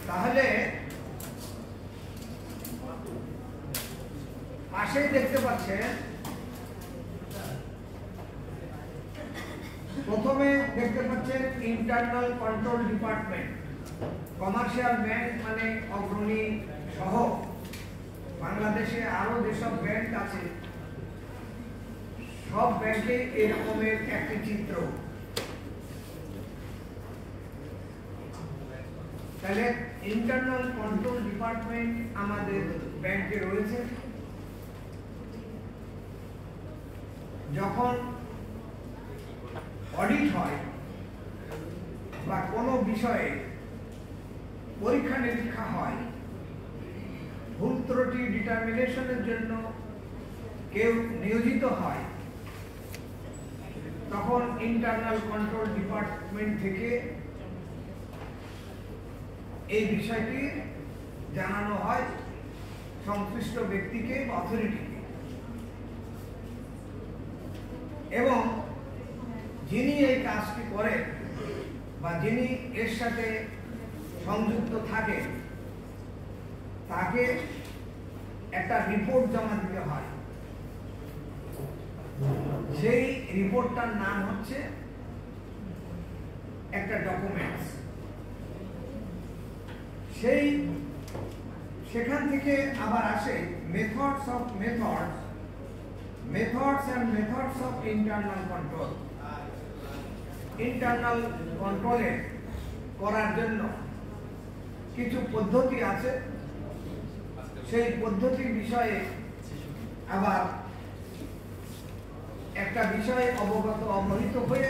তাহলে পাশে দেখতে পাচ্ছেন, প্রথমে দেখতে পাচ্ছেন internal control department. Commercial bank মানে অগ্রণী সহ বাংলাদেশে আরো যেসব ব্যাংক আছে সব ব্যাংকে এরকমের একটি চিত্র। তাহলে ইন্টারনাল কন্ট্রোল ডিপার্টমেন্ট আমাদের ব্যাংকে রয়েছে। যখন অডিট হয় বা কোনো বিষয়ে পরীক্ষা নিরীক্ষা হয়, ভুল ত্রুটি ডিটারমিনেশনের জন্য কেউ নিয়োজিত হয়, তখন ইন্টারনাল কন্ট্রোল ডিপার্টমেন্ট থেকে এই বিষয়টি জানানো হয় সংশ্লিষ্ট ব্যক্তিকে বা অথরিটিকে, এবং যিনি এই কাজটি করেন বা যিনি এর সাথে সংযুক্ত থাকেন তাকে একটা রিপোর্ট জমা দিতে হয়। সেই রিপোর্টটার নাম হচ্ছে একটা ডকুমেন্টস। সেখান থেকে আবার আসে methods and methods of internal control. Internal কন্ট্রোলে করার জন্য কিছু পদ্ধতি আছে, সেই পদ্ধতির বিষয়ে আবার একটা বিষয়ে অবহিত হয়ে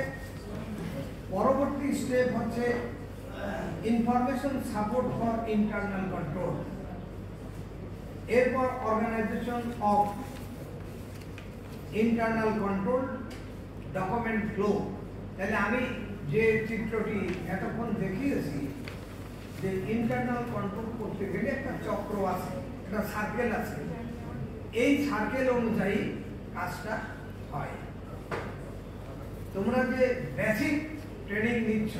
পরবর্তী স্টেপ হচ্ছে information support for internal control. এরপর organisation of internal control document flow. তাহলে আমি যে চিত্রটি এতক্ষণ দেখিয়েছি যে ইন্টারনাল কন্ট্রোল করতে গেলে একটা চক্র আছে, একটা সার্কেল আছে, এই সার্কেল অনুযায়ী কাজটা হয়। তোমরা যে বেসিক ট্রেনিং নিচ্ছ,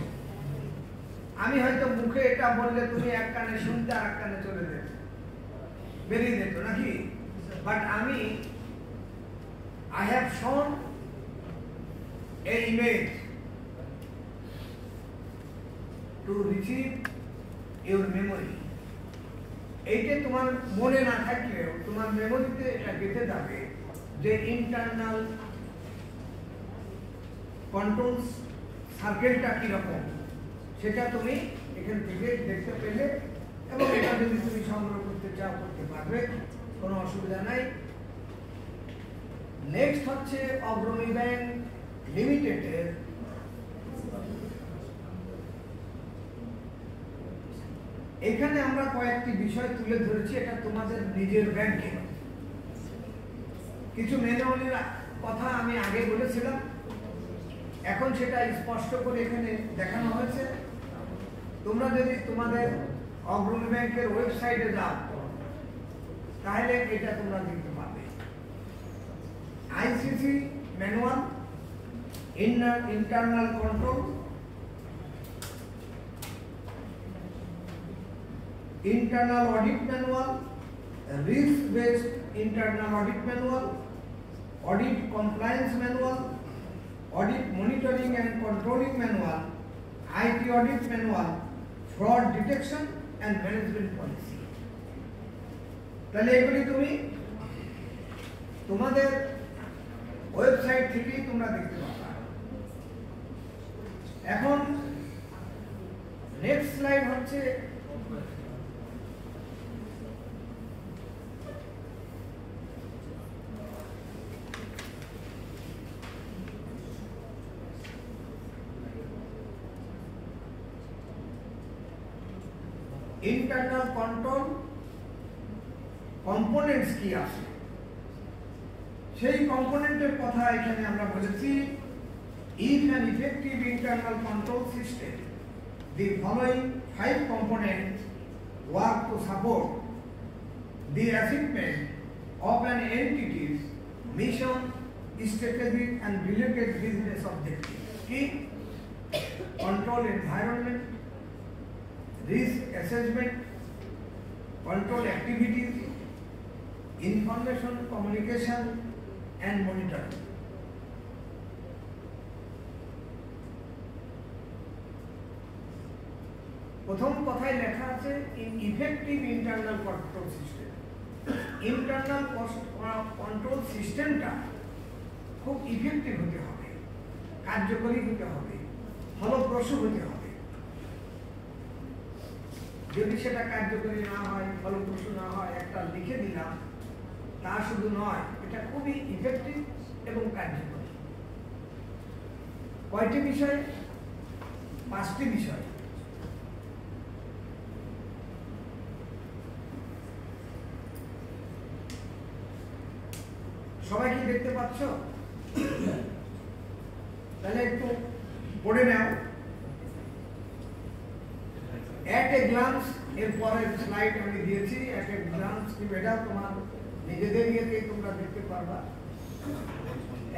আমি হয়তো মুখে এটা বললে তুমি এক কানে শুনতে আর এক কানে চলে যেতে বেরিয়ে যেত নাকি, বাট আমি I have shown a image to receive your memory. এইটা তোমার মনে না থাকলেও তোমার মেমোরিতে এটা গেঁথে যাবে যে ইন্টারনাল কন্ট্রোল সার্কেলটা কিরকম, সেটা তুমি এখান থেকে দেখতে পেলে, এবং এটা যদি তুমি সংগ্রহ করতে চাও করতে পারবে, কোনো অসুবিধা নাই। নেক্সট হচ্ছে অগ্রণী ব্যাংক লিমিটেডের এখানে আমরা কয়েকটি বিষয় তুলে ধরেছি। এটা তোমাদের নিজের ব্যাংকে কিছু ম্যানুয়ালের কথা আমি আগে বলেছিলাম, এখন সেটা স্পষ্ট করে এখানে দেখানো হয়েছে। তোমরা যদি তোমাদের অগ্রণী ব্যাংকের ওয়েবসাইটে যাও তাহলে এটা তোমরা দেখতে পাবে। ICC manual, internal control, internal audit manual, risk based internal audit manual, audit compliance manual, audit monitoring and controlling manual, IT audit manual, fraud detection and management policy. তাহলে এগুলি তুমি তোমাদের ওয়েবসাইট থেকেই তোমরা দেখতে পাবে। এখন নেক্সট স্লাইড হচ্ছে ইন্টারনাল কন্ট্রোল কম্পোনেন্টস কি আছে, সেই কম্পোনেন্টের কথা এখানে আমরা বলেছি। If an effective internal control system, the following 5 components work to support the achievement of an entity's mission, strategic and related business objectives. Key: control environment, risk assessment, control activities, information communication and monitoring. প্রথম কথায় লেখা আছে effective internal control system. Internal control সিস্টেমটা খুব effective হতে হবে, কার্যকরী হতে হবে, ফলপ্রসূ হতে হবে। যদি সেটা কার্যকরী না হয়, ফলপ্রসূ না হয়, একটা লিখে দিলাম, তা শুধু নয়, এটা খুবই ইফেক্টিভ এবং কার্যকরী। কয়টি বিষয়? 5টি বিষয়। সবাই কি দেখতে পাচ্ছ? তাহলে একটু পড়ে নাও। এট এ গ্লান্স, এর পরের স্লাইড আমি দিয়েছি। এট এ গ্লান্স কি এটা তোমার নিজেদের ইয়েতেই তোমরা দেখতে পারবা।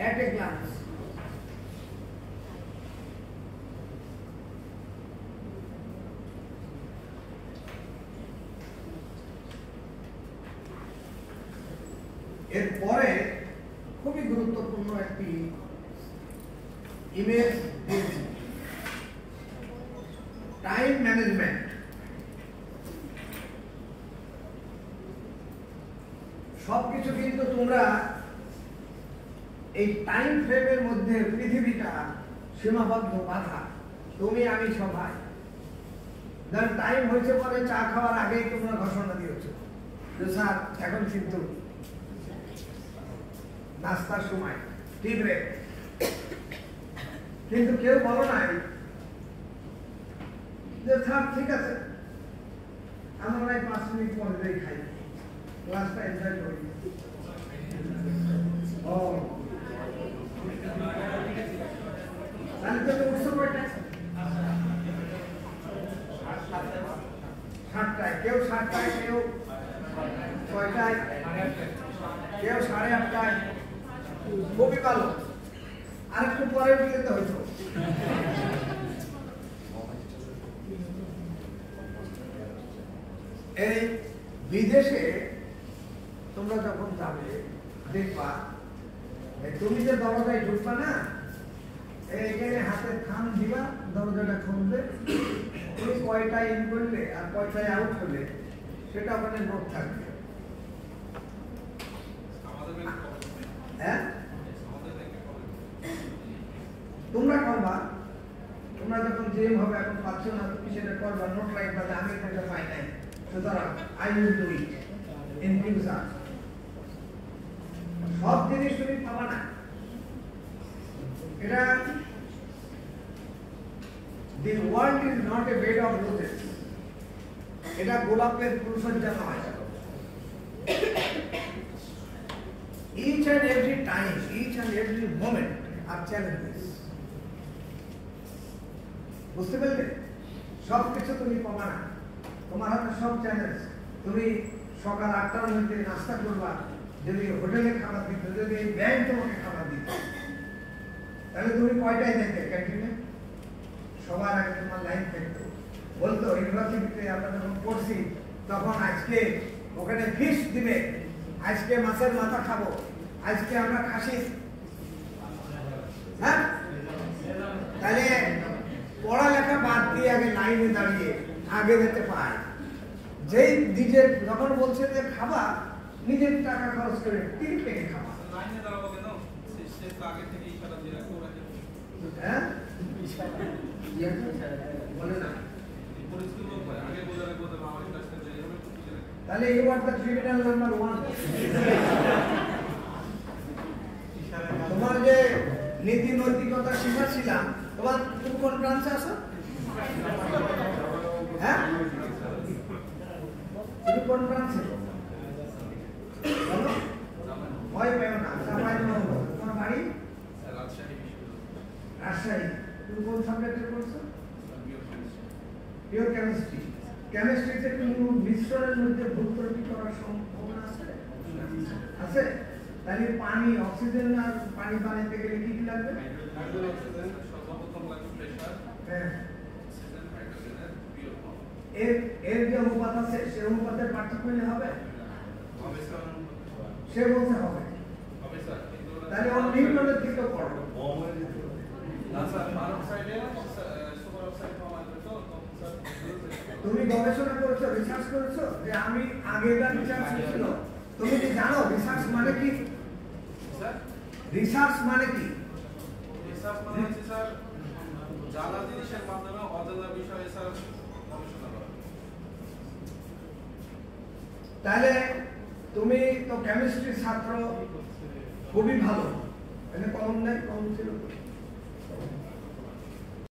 এট এ গ্লান্স, এরপরে খুবই গুরুত্বপূর্ণ একটি ইমেজ দিয়েছি, টাইম ম্যানেজমেন্ট। সবকিছু কিন্তু তোমরা এই টাইম ফ্রেমের মধ্যে, পৃথিবীটা সীমাবদ্ধ, বাধা, তুমি আমি সবাই। ধর টাইম হয়েছে পরে চা খাওয়ার আগেই তোমরা ঘোষণা দিয়েছো যে স্যার এখন কিন্তু নাস্তার সময়, টি ব্রেক। কিন্তু কেউ বলো নাই যে স্যার ঠিক আছে আমরা 5 মিনিট পরে খাই, ক্লাসটা এনজয় করি। ও তাহলে তো উৎসব কয়টা? 7টায়, কেউ 7টায়, কেউ 6টায়, কেউ 8:30টায়। খুবই ভালো, আর একটু পরে দিলে তো হইতো। এই বিদেশে তোমরা যখন যাবে দেখবা, তুমি যে দরজায় ঢুকবা না, এইখানে হাতে থাম দিবা, দরজাটা খুলবে, তুমি কয়টায় ইন করলে আর কয়টায় আউট হলে সেটা ওখানে নোট থাকবে। হ্যাঁ, তোমরা করবা, তোমরা যখন যে ভাবে এখন পাচ্ছ না, তুমি সেটা করবা, নোট রাখবা যে আমি এটা পাই নাই, সুতরাং I will do it in future. সব জিনিস তুমি পাবা না। এটা the world is not a bed of roses, এটা গোলাপের ফুলসজ্জা নয়। Each and every time, each and every moment are challenges. বুঝতে পারলে? সব কিছু তুমি পাবা না, তোমার হাতে সব চ্যালেঞ্জ। তুমি সকাল 8টার মধ্যে নাস্তা করবা, যদি হোটেলে খাবার দিত, যদি ব্যাংক তোমাকে খাবার দিত, তাহলে তুমি কয়টায় যেতে ক্যান্টিনে? সবার আগে তোমার লাইন থাকতো। বলতো ইউনিভার্সিটিতে আমরা যখন পড়ছি তখন আজকে ওখানে ফিশ দিবে, আজকে মাছের মাথা খাবো, আজকে আমরা খাসি। হ্যাঁ, তাহলে পড়ালেখা বাদ দিয়ে আগে লাইনে দাঁড়িয়ে আগে যেতে পায়। যেই নিজের যখন বলছে যে খাবা, নিজের টাকা খরচ করে 3 প্লেটে খাবা। হ্যাঁ, বলে না, তাহলে you are the criminal number 1। তোমার যে নীতি নৈতিকতা শিখাচ্ছিলাম, তুমি কোন ব্রাঞ্চে আছো? হ্যাঁ, তুমি কোন ব্রাঞ্চে? ভয় পেও না, তোমার বাড়ি রাজশাহী। তুমি কোন সাবজেক্টে পড়ছো? Pure chemistry. কেমিস্ট্রিতে কোনো মিশ্রণের মধ্যে ভুল ত্রুটি করার সম্ভাবনা আছে? আছে। তাহলে পানি, অক্সিজেন আর পানি বানাইতে গেলে কি কি লাগবে? এর এর যে অনুপাত আছে সে অনুপাতের পার্থক্য নিয়ে হবে, সে বলতে হবে। তাহলে ওর নিউটনের দিকে পড়ো। তুমি গবেষণা করেছো, রিসার্চ করেছো যে আমি আগেকার রিসার্চ ছিল, তুমি কি জানো রিসার্চ মানে কি? রিসার্চ মানে কি? রিসার্চ মানে হচ্ছে স্যার জানা জিনিসের মাধ্যমে অজানা বিষয়ে স্যার গবেষণা করা। তাহলে তুমি তো কেমিস্ট্রি ছাত্র, খুবই ভালো। এখানে কলম নাই, কলম ছিল।